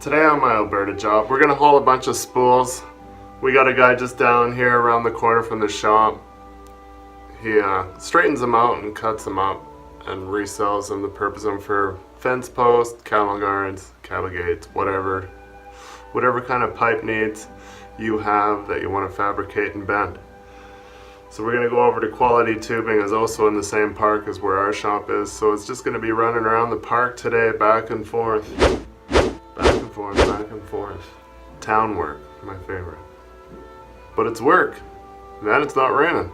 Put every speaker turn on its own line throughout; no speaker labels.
Today on my Alberta job, we're gonna haul a bunch of spools. We got a guy just down here around the corner from the shop. He straightens them out and cuts them up and resells them to purpose them for fence posts, cattle guards, cattle gates, whatever kind of pipe needs you have that you want to fabricate and bend. So we're going to go over to Quality Tubing, is also in the same park as where our shop is. So it's just going to be running around the park today, back and forth. Back and forth, back and forth. Town work, my favorite. But it's work, and then it's not raining.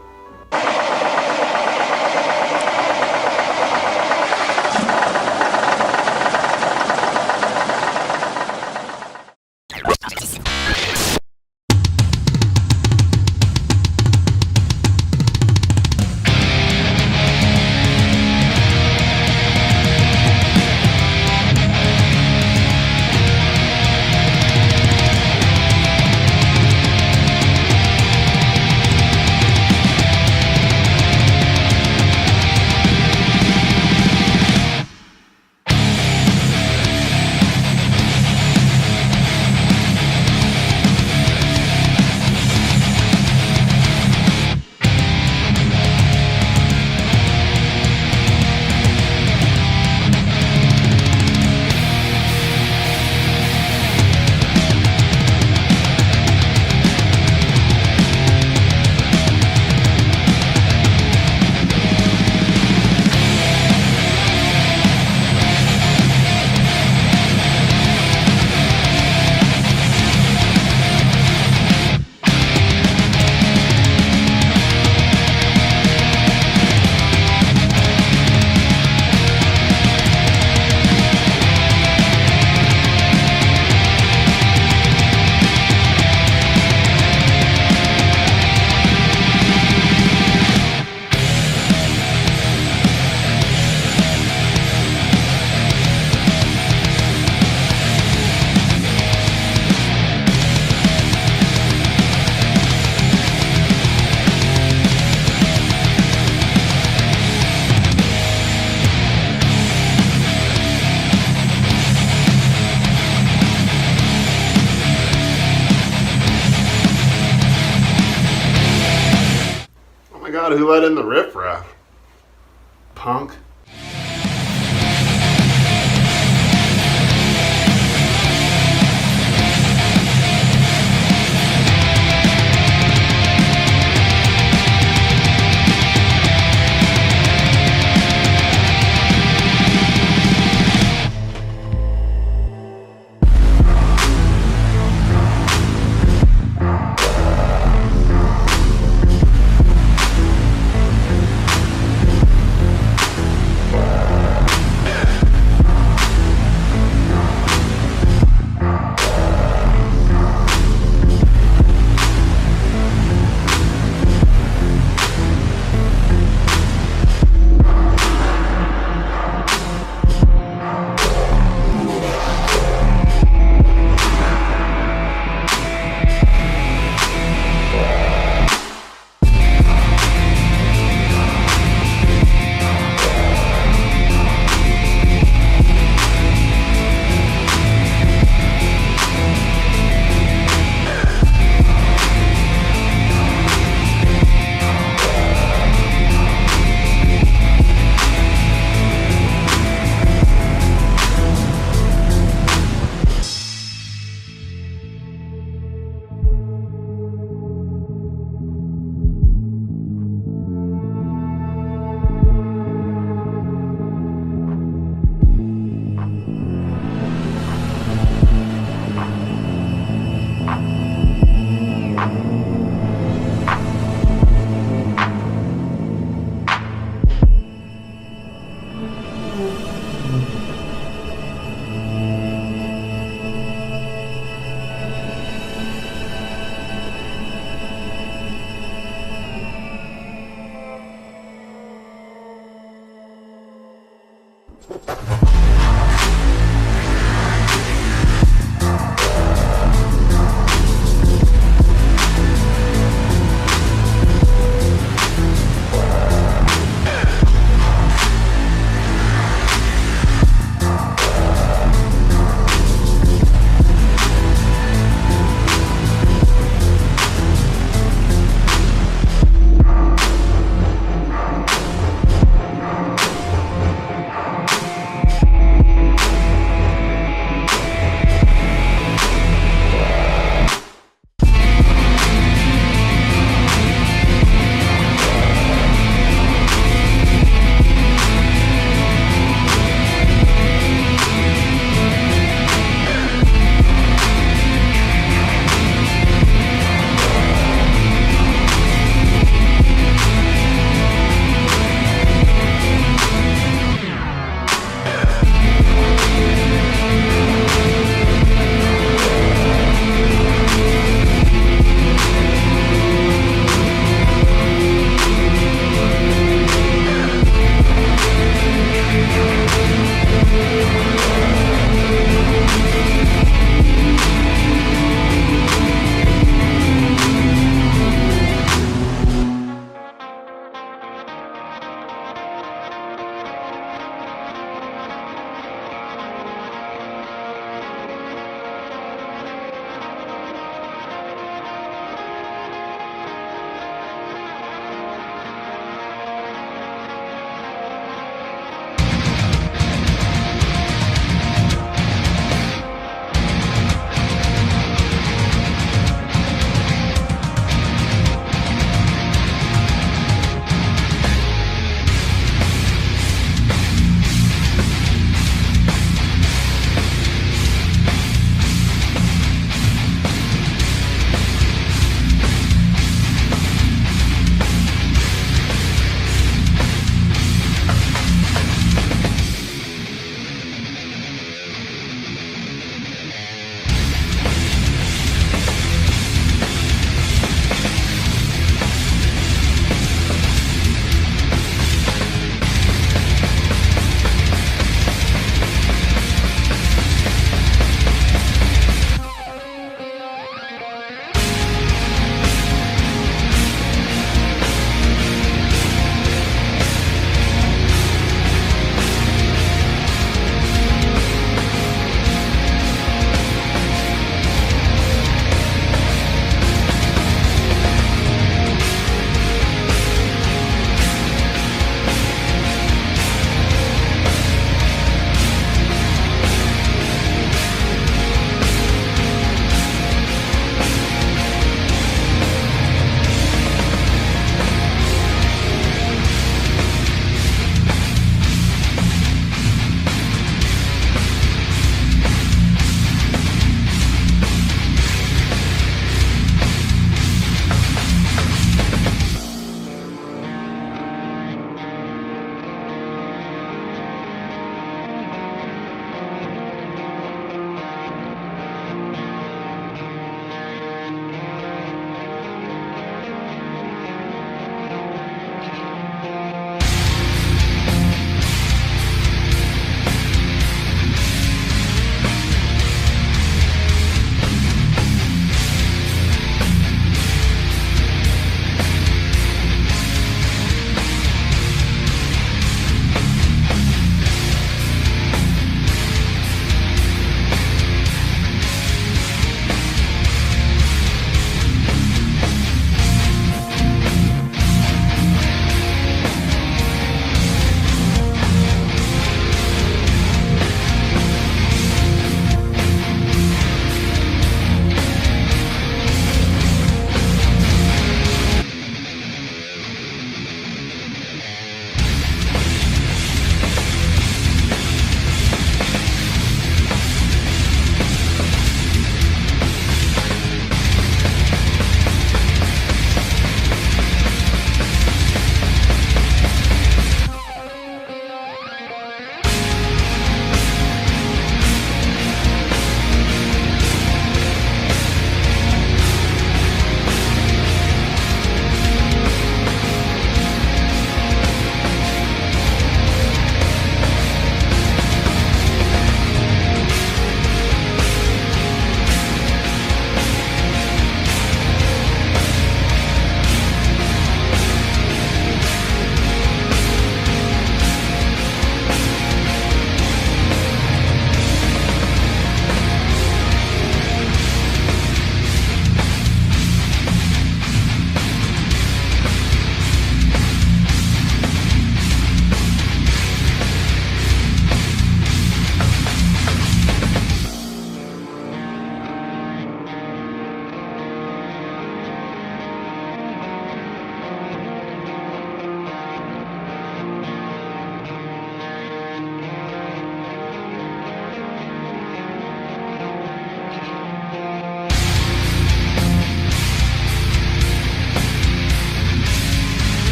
God, who let in the riffraff? Punk.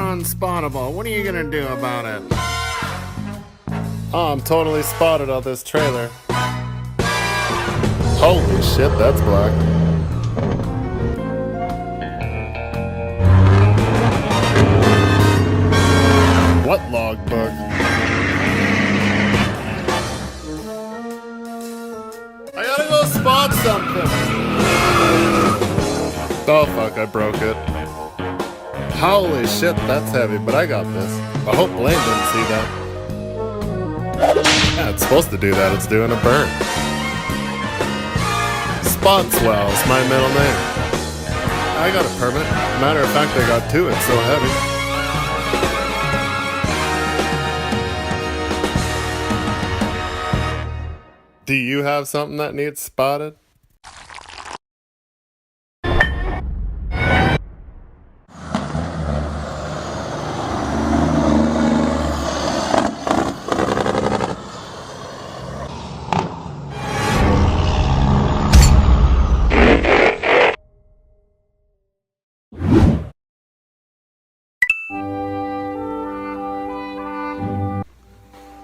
unspottable. What are you gonna do about it? Oh, I'm totally spotted on this trailer. Holy shit, that's black. What logbook? I gotta go spot something. Oh fuck, I broke it. Holy shit, that's heavy, but I got this. I hope Blaine didn't see that. Yeah, it's supposed to do that, it's doing a burn. Spotswell's my middle name. I got a permit. Matter of fact, I got two, it's so heavy. Do you have something that needs spotted?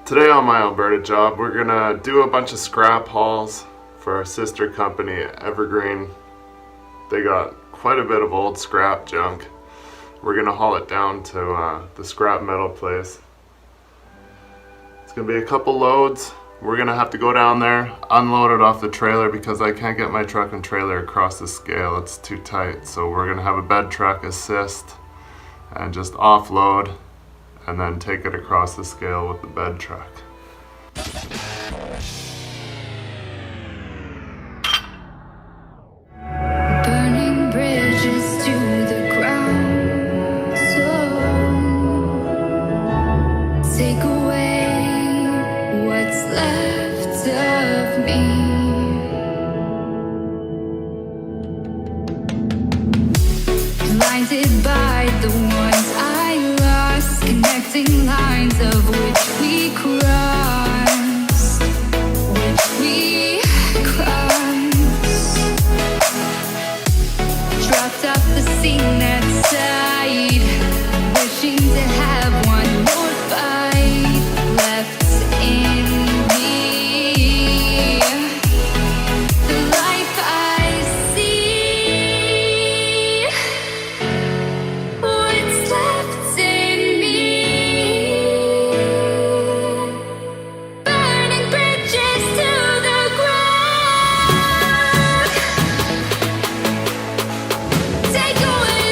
Today on my Alberta job, we're gonna do a bunch of scrap hauls for our sister company, Evergreen. They got quite a bit of old scrap junk. We're gonna haul it down to the scrap metal place. It's gonna be a couple loads. We're gonna have to go down there, unload it off the trailer because I can't get my truck and trailer across the scale. It's too tight. So we're gonna have a bed truck assist and just offload and then take it across the scale with the bed truck.
Burning bridges to the ground, so take away what's left of me. Blinded by the ones I lost, connecting lines of which we cross, dropped off the scene that side, wishing to have one more fight left in me. The life I see, what's left in me. Burning bridges to the ground. Take away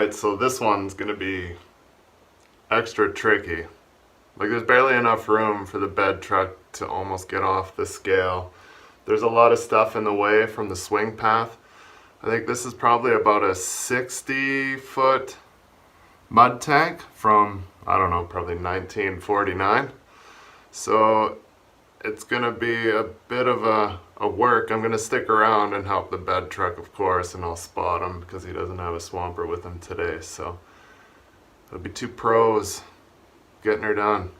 Alright, so this one's gonna be extra tricky. Like, there's barely enough room for the bed truck to almost get off the scale. There's a lot of stuff in the way from the swing path. I think this is probably about a 60-foot mud tank from, I don't know, probably 1949. So it's gonna be a bit of a work. I'm gonna stick around and help the bed truck, of course, and I'll spot him because he doesn't have a swamper with him today. So it'll be two pros getting her done.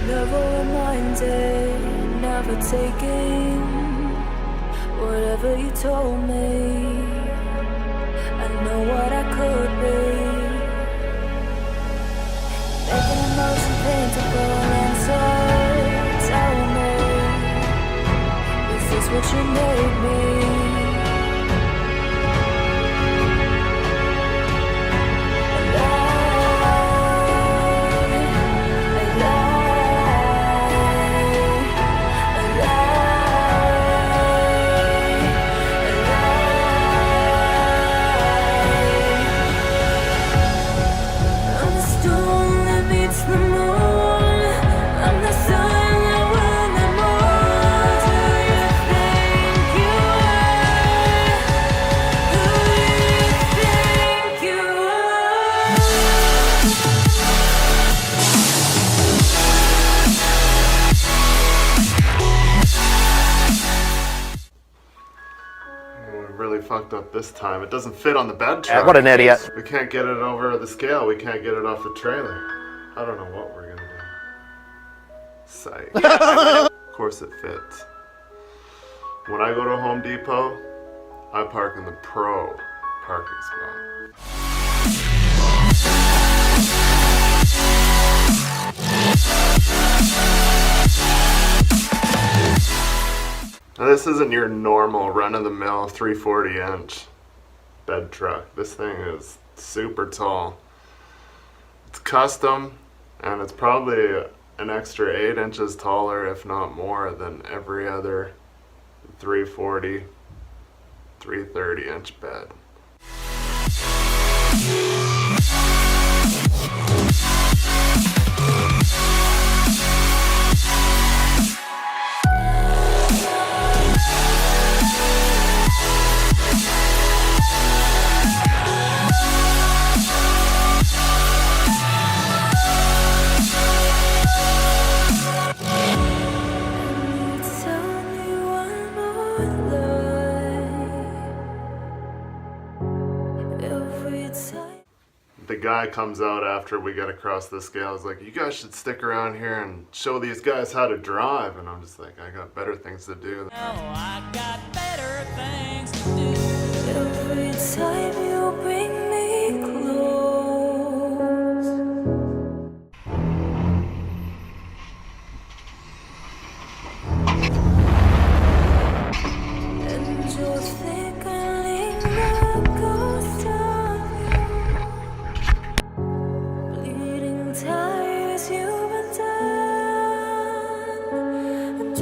Never reminded, never taking whatever you told me. I know what I could be, making emotion paintable and so tell me, is this what you made me?
Really fucked up this time. It doesn't fit on the bed truck.
What an idiot.
We can't get it over the scale. We can't get it off the trailer. I don't know what we're gonna do. Psych. Of course it fits. When I go to Home Depot, I park in the pro parking spot. Now this isn't your normal run-of-the-mill 340-inch bed truck. This thing is super tall. It's custom, and it's probably an extra 8 inches taller, if not more, than every other 340, 330-inch bed. The guy comes out after we get across the scale. He's like, you guys should stick around here and show these guys how to drive. And I'm just like, I got better things to do.
I got better things to do. Every time you bring me close, and you're thickening the ghost of you, bleeding tires you've been done, and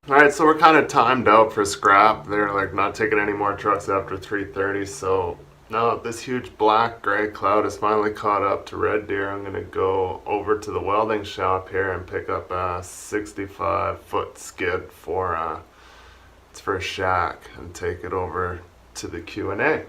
Alright, so we're kind of timed out for scrap. They're like not taking any more trucks after 3:30. So now that this huge black gray cloud is finally caught up to Red Deer, I'm going to go over to the welding shop here and pick up a 65-foot skid for it's for a shack, and take it over to the Q&A.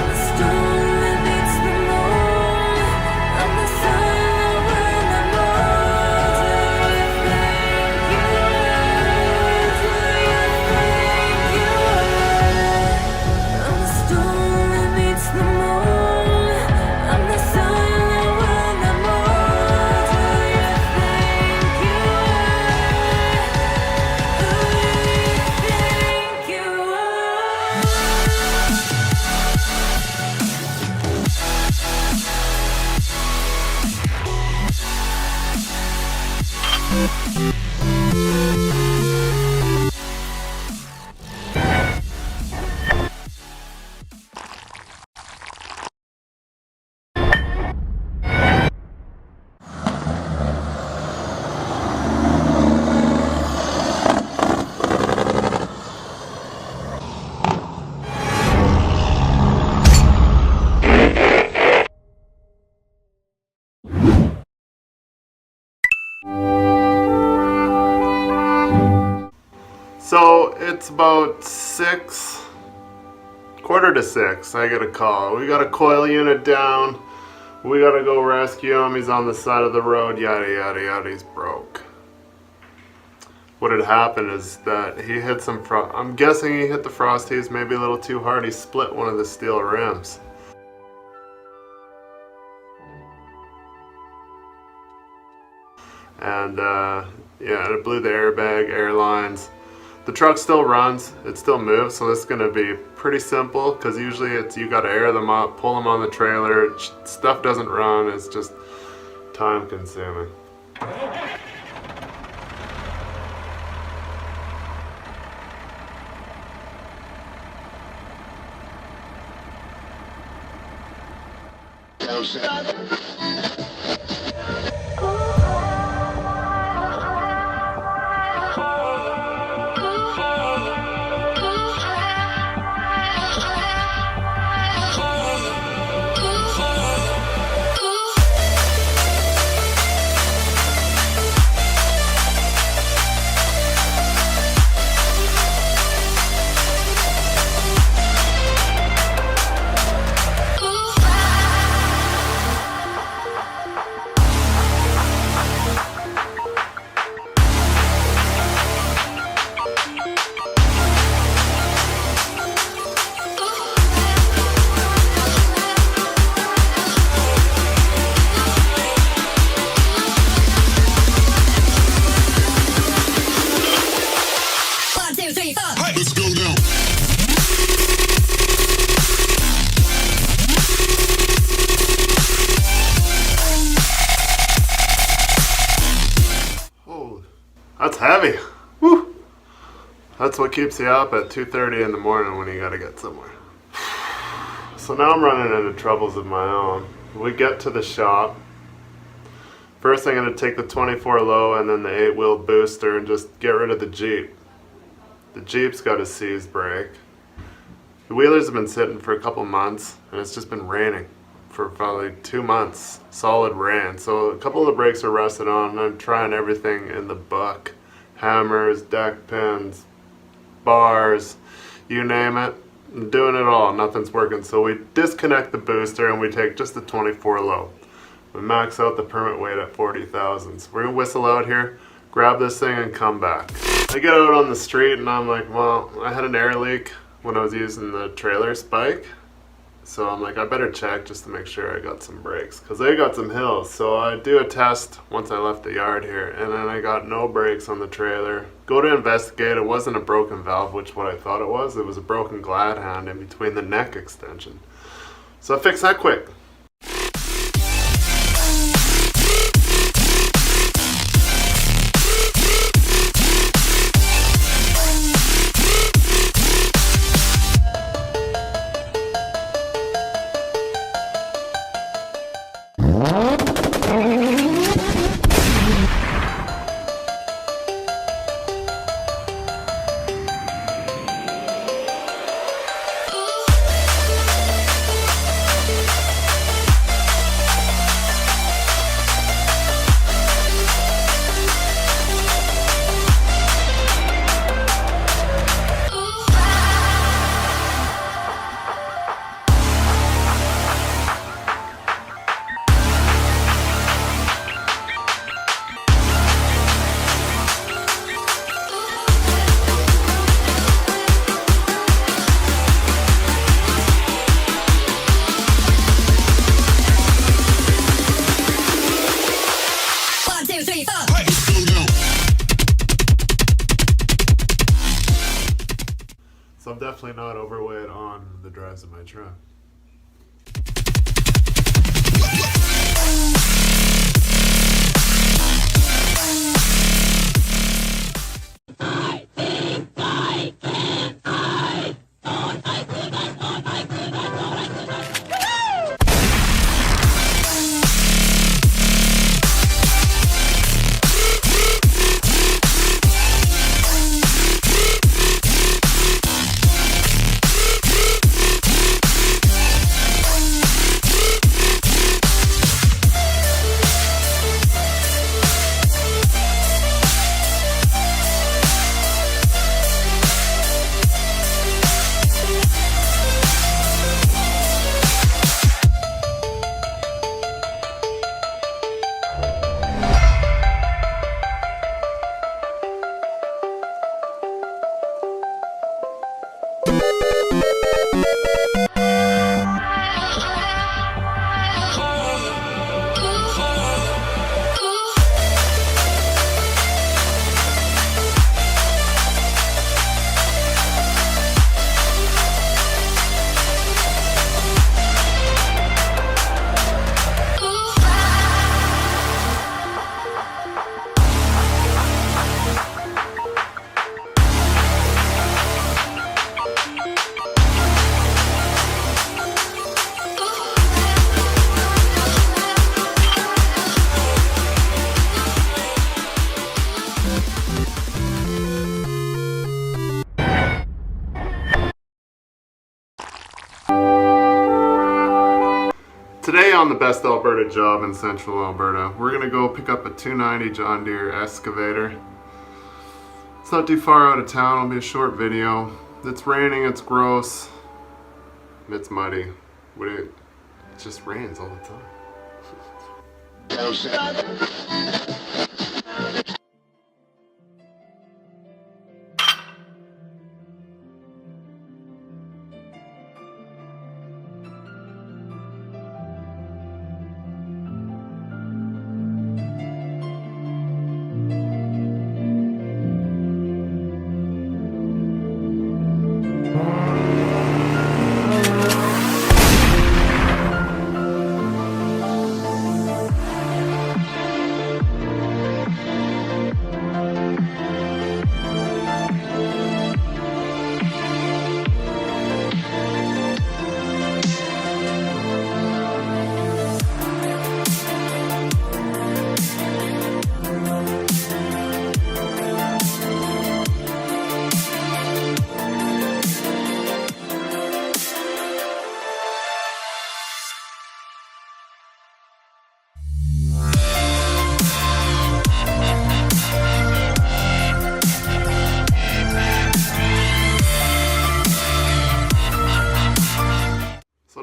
the storm that beats
it's about 6, quarter to 6, I get a call. We got a coil unit down. We gotta go rescue him. He's on the side of the road, yada yada yada, he's broke. What had happened is that he hit some I'm guessing he hit the frosties maybe a little too hard. He split one of the steel rims. And yeah, it blew the airbag, air lines. The truck still runs, it still moves, so this is gonna be pretty simple because usually it's you gotta air them up, pull them on the trailer, stuff doesn't run, it's just time consuming. That's heavy. Woo. That's what keeps you up at 2:30 in the morning when you gotta get somewhere. So now I'm running into troubles of my own. We get to the shop. First I'm gonna take the 24 low and then the 8-wheel booster and just get rid of the Jeep. The Jeep's got a seized brake. The wheelers have been sitting for a couple months and it's just been raining for probably 2 months, solid rain. So a couple of the brakes are rusted on and I'm trying everything in the book. Hammers, deck pins, bars, you name it. I'm doing it all, nothing's working. So we disconnect the booster and we take just the 24 low. We max out the permit weight at 40,000. So we're gonna whistle out here, grab this thing and come back. I get out on the street and I'm like, well, I had an air leak when I was using the trailer spike. So I'm like, I better check just to make sure I got some brakes because they got some hills. So I do a test once I left the yard here and then I got no brakes on the trailer. Go to investigate, it wasn't a broken valve, which what I thought it was. It was a broken glad hand in between the neck extension. So I fixed that quick. So I'm definitely not overweight on the drives of my truck. found the best Alberta job in central Alberta. We're gonna go pick up a 290 John Deere excavator. It's not too far out of town, it'll be a short video. It's raining, it's gross, it's muddy. It just rains all the time.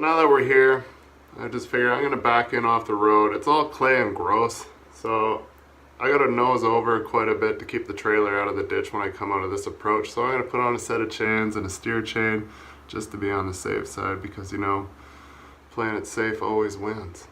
Now that we're here, I just figured I'm gonna back in off the road. It's all clay and gross, so I gotta nose over quite a bit to keep the trailer out of the ditch when I come out of this approach. So I'm gonna put on a set of chains and a steer chain just to be on the safe side, because you know, playing it safe always wins.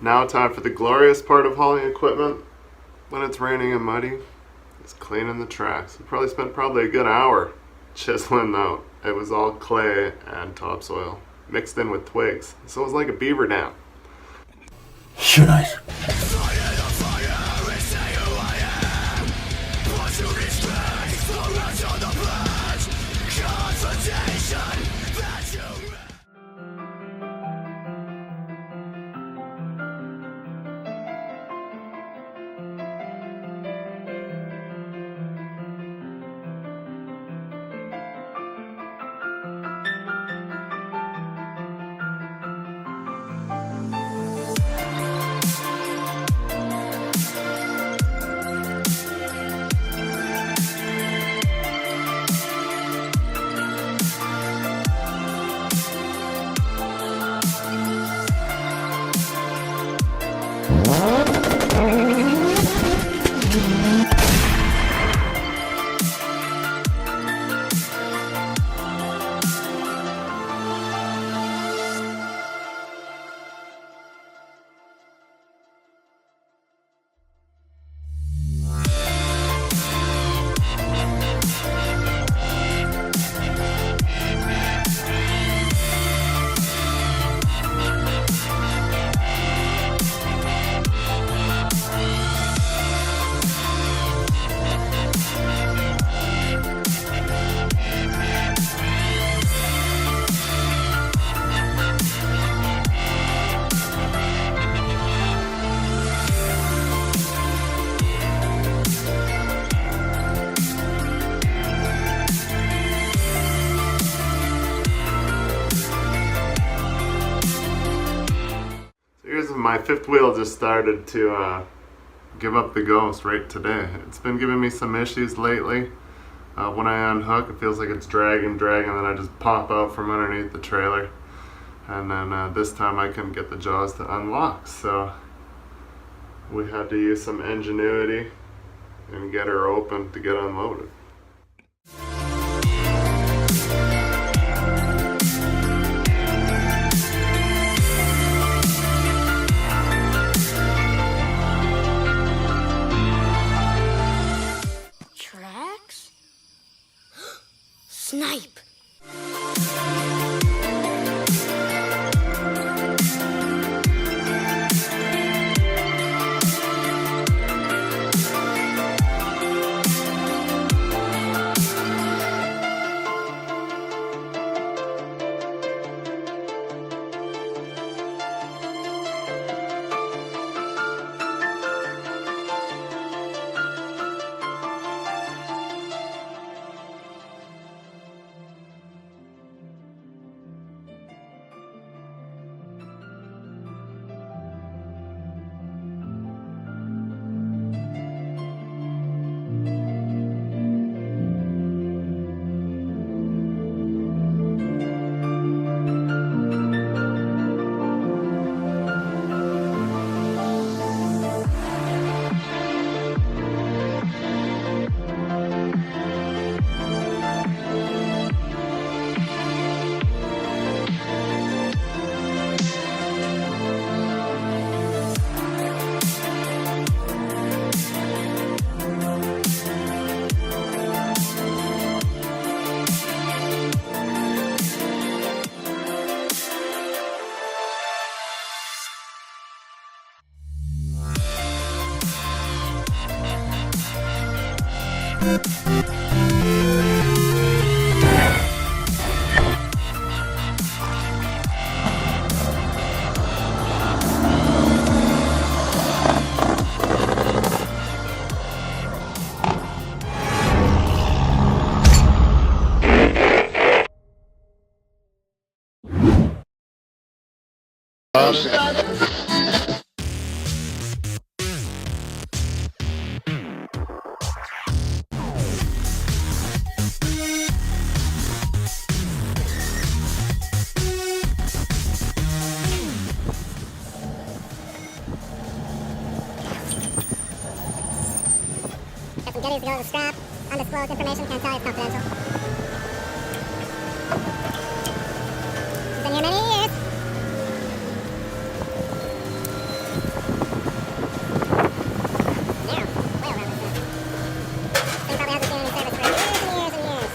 Now time for the glorious part of hauling equipment when it's raining and muddy. It's cleaning the tracks. We probably spent a good hour chiseling out. It was all clay and topsoil mixed in with twigs. So it was like a beaver dam.
Should I?
My fifth wheel just started to give up the ghost right today. It's been giving me some issues lately. When I unhook, it feels like it's dragging, and then I just pop out from underneath the trailer. And then this time I couldn't get the jaws to unlock, so we had to use some ingenuity and get her open to get unloaded.
Tracks? Snipe!
Got some goodies to go to the scrap. Undisclosed information, can't tell you, it's confidential. It's been here many years. Narrow, way around this thing. Thing probably hasn't seen any service for years and years and years.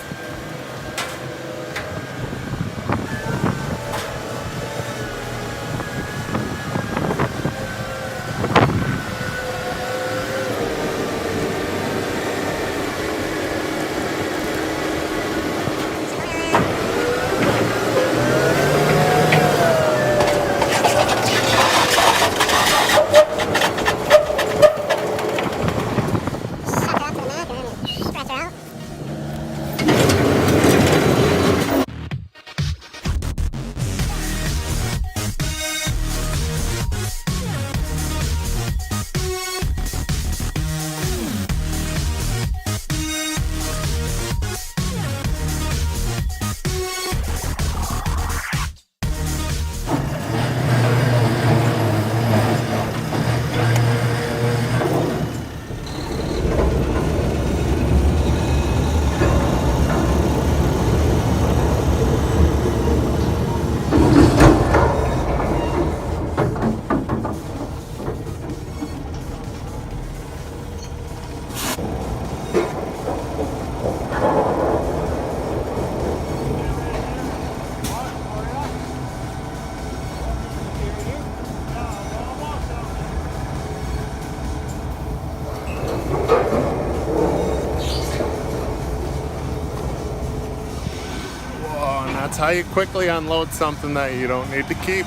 Whoa, and that's how you quickly unload something that you don't need to keep.